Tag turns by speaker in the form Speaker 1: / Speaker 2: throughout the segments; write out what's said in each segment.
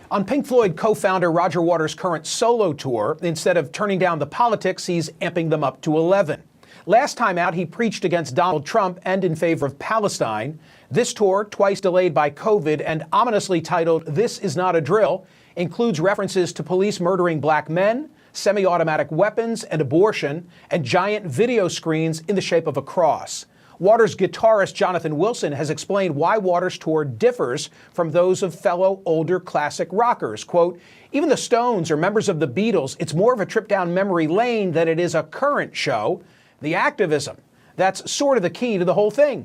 Speaker 1: On Pink Floyd co-founder Roger Waters' current solo tour, instead of turning down the politics, he's amping them up to 11. Last time out, he preached against Donald Trump and in favor of Palestine. This tour, twice delayed by COVID and ominously titled "This Is Not a Drill," includes references to police murdering black men, semi-automatic weapons and abortion, and giant video screens in the shape of a cross. Waters guitarist Jonathan Wilson has explained why Waters' tour differs from those of fellow older classic rockers. Quote, "Even the Stones or members of the Beatles, it's more of a trip down memory lane than it is a current show. The activism, that's sort of the key to the whole thing."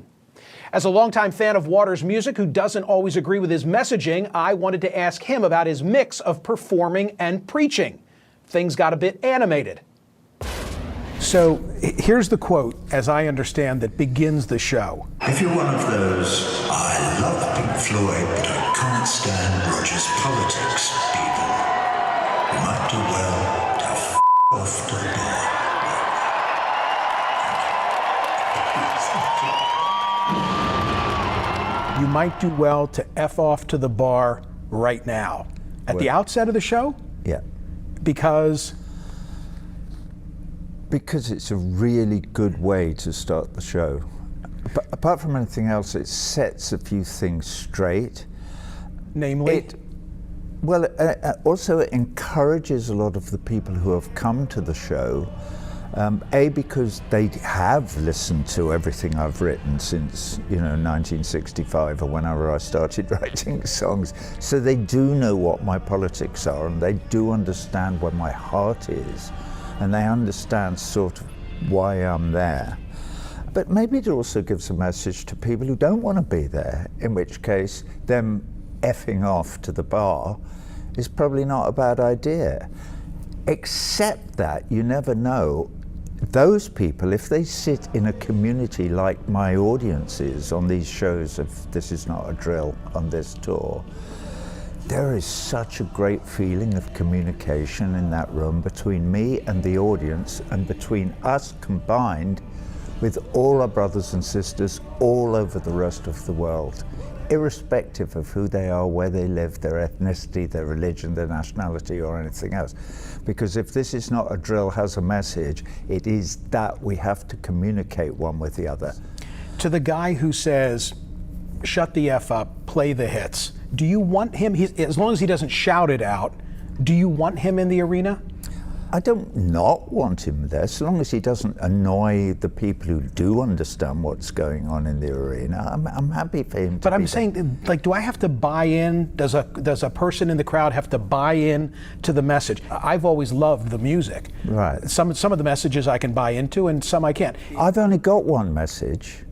Speaker 1: As a longtime fan of Waters' music who doesn't always agree with his messaging, I wanted to ask him about his mix of performing and preaching. Things got a bit animated. So here's the quote, as I understand, that begins the show.
Speaker 2: If you're one of those, I love Pink Floyd, but I can't stand Roger's politics, people, you might do well to f*** off to the bar.
Speaker 1: You might do well to F off to the bar right now. At the outset of the show?
Speaker 3: Yeah.
Speaker 1: Because
Speaker 3: it's a really good way to start the show. But apart from anything else, it sets a few things straight.
Speaker 1: Namely?
Speaker 3: Also it encourages a lot of the people who have come to the show, because they have listened to everything I've written since, 1965 or whenever I started writing songs. So they do know what my politics are, and they do understand where my heart is. And they understand sort of why I'm there. But maybe it also gives a message to people who don't want to be there, in which case them effing off to the bar is probably not a bad idea. Except that you never know, those people, if they sit in a community like my audience is on these shows of This Is Not a Drill on this tour, there is such a great feeling of communication in that room between me and the audience, and between us combined with all our brothers and sisters all over the rest of the world, irrespective of who they are, where they live, their ethnicity, their religion, their nationality, or anything else. Because if This Is Not a Drill has a message, it is that we have to communicate one with the other.
Speaker 1: To the guy who says, shut the F up, play the hits, do you want him, as long as he doesn't shout it out, do you want him in the arena?
Speaker 3: I don't not want him there, so long as he doesn't annoy the people who do understand what's going on in the arena. I'm happy for him to
Speaker 1: But I'm saying, do I have to buy in? Does a person in the crowd have to buy in to the message? I've always loved the music.
Speaker 3: Right.
Speaker 1: Some of the messages I can buy into and some I can't.
Speaker 3: I've only got one message.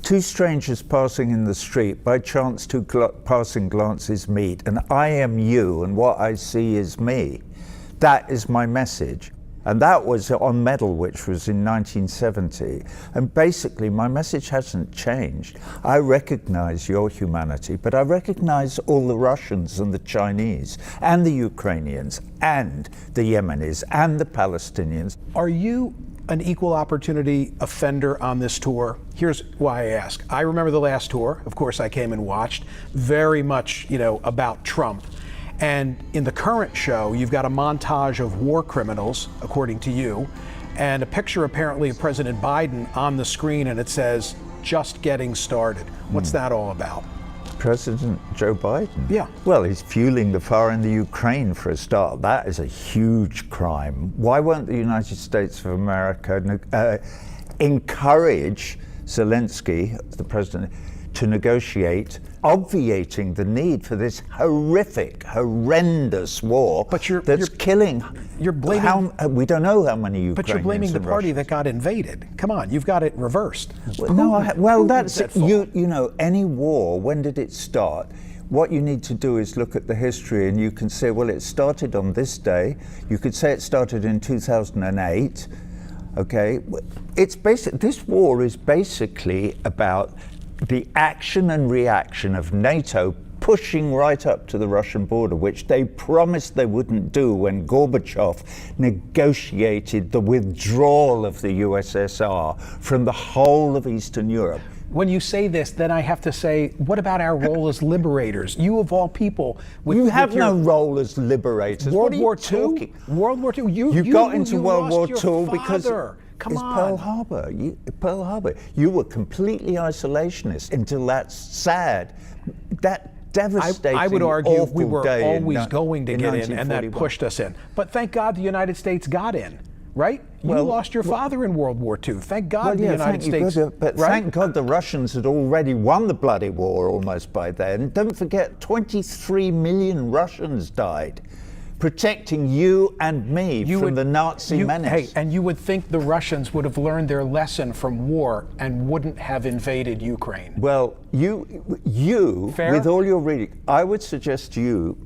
Speaker 3: Two strangers passing in the street, by chance two passing glances meet, and I am you, and what I see is me. That is my message. And that was on Medal, which was in 1970. And basically, my message hasn't changed. I recognize your humanity, but I recognize all the Russians and the Chinese, and the Ukrainians, and the Yemenis, and the Palestinians.
Speaker 1: Are you an equal opportunity offender on this tour? Here's why I ask. I remember the last tour, of course I came and watched, very much, about Trump. And in the current show, you've got a montage of war criminals, according to you, and a picture apparently of President Biden on the screen, and it says, just getting started. What's that all about?
Speaker 3: President Joe Biden?
Speaker 1: Yeah.
Speaker 3: Well, he's fueling the fire in the Ukraine for a start. That is a huge crime. Why won't the United States of America encourage Zelensky, the president, to negotiate, obviating the need for this horrendous war that's killing.
Speaker 1: You're blaming.
Speaker 3: We don't know how many Ukrainians.
Speaker 1: But you're blaming the party that got invaded. Come on, you've got it reversed.
Speaker 3: That's any war. When did it start? What you need to do is look at the history, and you can say, well, it started on this day. You could say it started in 2008. Okay, this war is basically about the action and reaction of NATO pushing right up to the Russian border, which they promised they wouldn't do when Gorbachev negotiated the withdrawal of the USSR from the whole of Eastern Europe.
Speaker 1: when you say this, then I have to say, what about our role as liberators? You of all people, with,
Speaker 3: You
Speaker 1: with
Speaker 3: have
Speaker 1: your
Speaker 3: no role as liberators.
Speaker 1: World
Speaker 3: What are you
Speaker 1: War
Speaker 3: talking?
Speaker 1: II. World War II.
Speaker 3: You got into
Speaker 1: you
Speaker 3: World War
Speaker 1: lost your
Speaker 3: II because
Speaker 1: father. Come
Speaker 3: it's
Speaker 1: on.
Speaker 3: Pearl Harbor. Pearl Harbor. You were completely isolationist until that sad, that devastating,
Speaker 1: I would argue
Speaker 3: awful
Speaker 1: we were
Speaker 3: day
Speaker 1: always going to get in, and that
Speaker 3: 1941.
Speaker 1: pushed us in. But thank God the United States got in, right? You lost your father in World War II. Thank God the United States.
Speaker 3: But
Speaker 1: right?
Speaker 3: thank God the Russians had already won the bloody war almost by then. Don't forget, 23 million Russians died, protecting you and me from the Nazi menace.
Speaker 1: Hey, and you would think the Russians would have learned their lesson from war and wouldn't have invaded Ukraine.
Speaker 3: Well, you,
Speaker 1: Fair?
Speaker 3: with all your reading, I would suggest to you,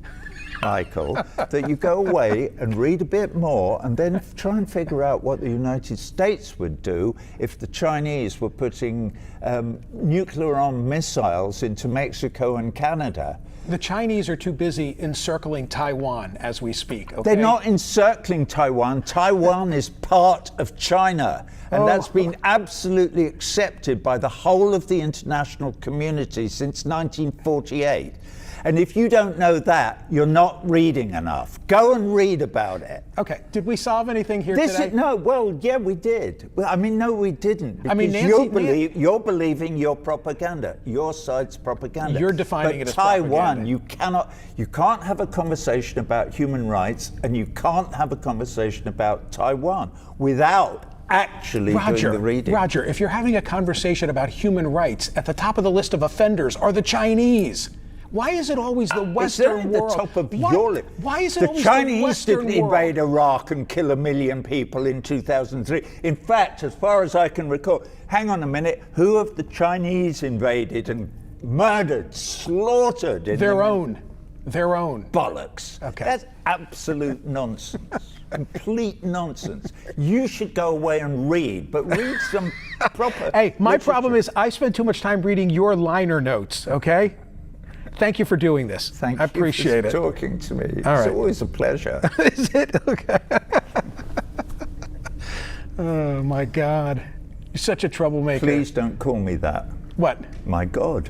Speaker 3: Michael, that you go away and read a bit more and then try and figure out what the United States would do if the Chinese were putting nuclear-armed missiles into Mexico and Canada.
Speaker 1: The Chinese are too busy encircling Taiwan as we speak. Okay?
Speaker 3: They're not encircling Taiwan. Taiwan is part of China. And that's been absolutely accepted by the whole of the international community since 1948. And if you don't know that, you're not reading enough. Go and read about it.
Speaker 1: Okay. Did we solve anything here today?
Speaker 3: Yeah, we did. Well, I mean, no, we didn't. Because you're believing your propaganda, your side's propaganda.
Speaker 1: You're defining it as
Speaker 3: Taiwan,
Speaker 1: propaganda.
Speaker 3: you can't have a conversation about human rights, and you can't have a conversation about Taiwan without actually doing the reading.
Speaker 1: Roger, if you're having a conversation about human rights, at the top of the list of offenders are the Chinese. Why is it always the Western world?
Speaker 3: At the top of your list.
Speaker 1: Why is it always
Speaker 3: the Chinese
Speaker 1: the Western
Speaker 3: didn't
Speaker 1: world?
Speaker 3: invade Iraq and kill 1 million people in 2003. In fact, as far as I can recall, hang on a minute, who have the Chinese invaded and murdered, slaughtered?
Speaker 1: Their own.
Speaker 3: Bollocks.
Speaker 1: Okay.
Speaker 3: That's absolute nonsense. Complete nonsense. You should go away and read, but read some proper
Speaker 1: Hey, my
Speaker 3: literature.
Speaker 1: problem is I spend too much time reading your liner notes, okay? Thank you for doing this.
Speaker 3: Thank
Speaker 1: I appreciate
Speaker 3: you for
Speaker 1: it.
Speaker 3: talking to me.
Speaker 1: All
Speaker 3: It's
Speaker 1: right.
Speaker 3: always a pleasure.
Speaker 1: Is it? Okay. Oh, my God. You're such a troublemaker.
Speaker 3: Please don't call me that.
Speaker 1: What?
Speaker 3: My God.